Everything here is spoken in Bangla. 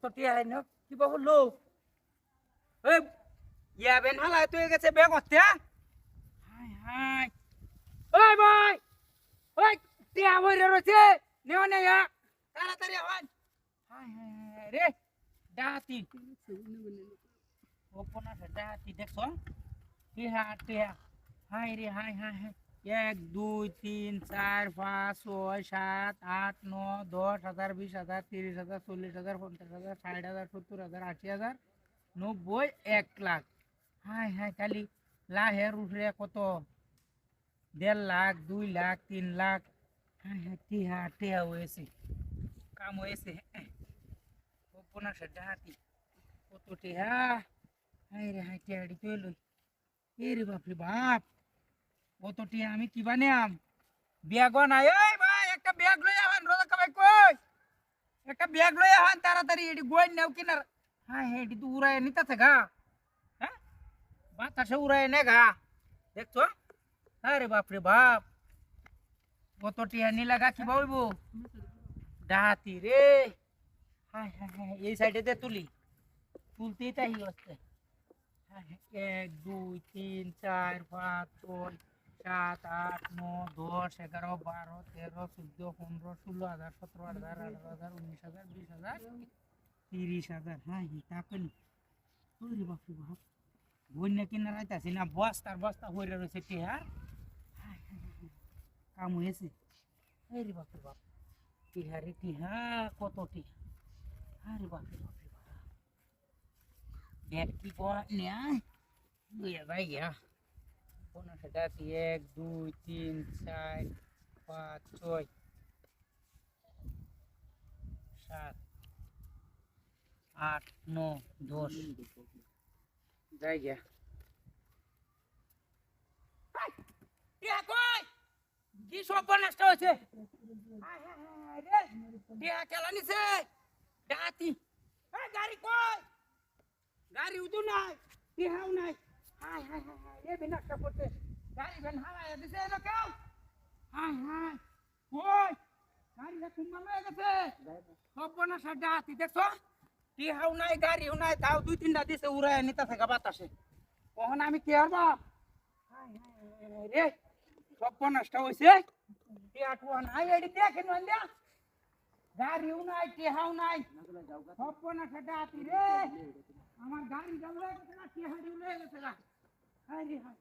কত টিয়া হয় না কি বাবু লো এই ইয়া বেন হালাই তুই গেছে বে করতে হাই হাই ওই ভাই ওই টিয়া বইরে রয়েছে নেও নে ইয়া তাড়াতাড়ি হন হাই হাই রে ডাতি ওপনা সে ডাতি দেখছো টিয়া হাই রে high high high 1 2 3 4 5 6 7 8 9 10 11 20 11 30 11 40 11 50 11 60 11 70 11 80 11 90 1 lakh high high খালি লাহের উঠে কত 1.5 লাখ 2 লাখ 3 লাখ হাই হাই টিয়া হয়েছে কাম হয়েছে ওপনা সে ডাতি কত টিয়া হাই রে হাই টিয়াড়ি তুই লই এ রে বাপ রে বাপ কত টিয়া আমি কি বানাম ব্যাগ নাই এই ভাই একটা ব্যাগ লই আহান রোজা ভাই কই একটা ব্যাগ লই আহান তাড়াতাড়ি এডি গোই নাও কিনার হ্যাঁ এডি তো উড়ায় নিতাছে গা হ্যাঁ বাতাসে উড়ায় নে গা দেখছো আরে বাপ রে বাপ কত টিয়া নিলা গা কি বলবো ডাহাতি রে হ্যাঁ হ্যাঁ হ্যাঁ এই সাইডে দে তুলি তুলতেই তাই হচ্ছে 1 2 3 4 5 6 7 8 9 10 11 12 13 14 15 16,000 17,000 18,000 19,000 20,000 30,000 হ্যাঁ তাপেন ওরে বাপ রে বাপ বন্যা কিনা রাইতাছি না বস্তা হইরা রয়েছে টিয়া কাম হয়েছে আরে বাপ রে বাপ টিহা কত টিহা আরে বাপ রে বাপ ব্যাগ কি কোয়া নিয়া দুইয়া ভাই গিয়া 1 2 3 4 5 6 7 8 9 10 যাই গিয়া টিয়া কই কি সব নষ্ট হয়েছে রে টিয়া কেলা নিছে ডাতি গাড়ি কই গাড়ি উদু নাই টিহাও নাই হাই হাই হাই এ বিনাশটা করতে গাড়ি ভ্যান হারাইয়া দিছে এলো কেউ হাই হাই কই গাড়িটা কুম্বা লয়ে গেছে সব্বনা সাডা হাতি দেখছো টিহাও নাই গাড়িও নাই তাও 2-3টা দিছে উড়ায় নিতে থাকা বাতাসে কখন আমি কি হারবা হাই হাই রে সব্বনাশটা হইছে টিহাটুয়া নাই এডি দেখেন না গাড়িও নাই টিহাও নাই সব্বনা সাডা হাতি রে আমার গাড়ি যাবে না টিহাড়ি লয়ে গেছে গা হাই রে হাই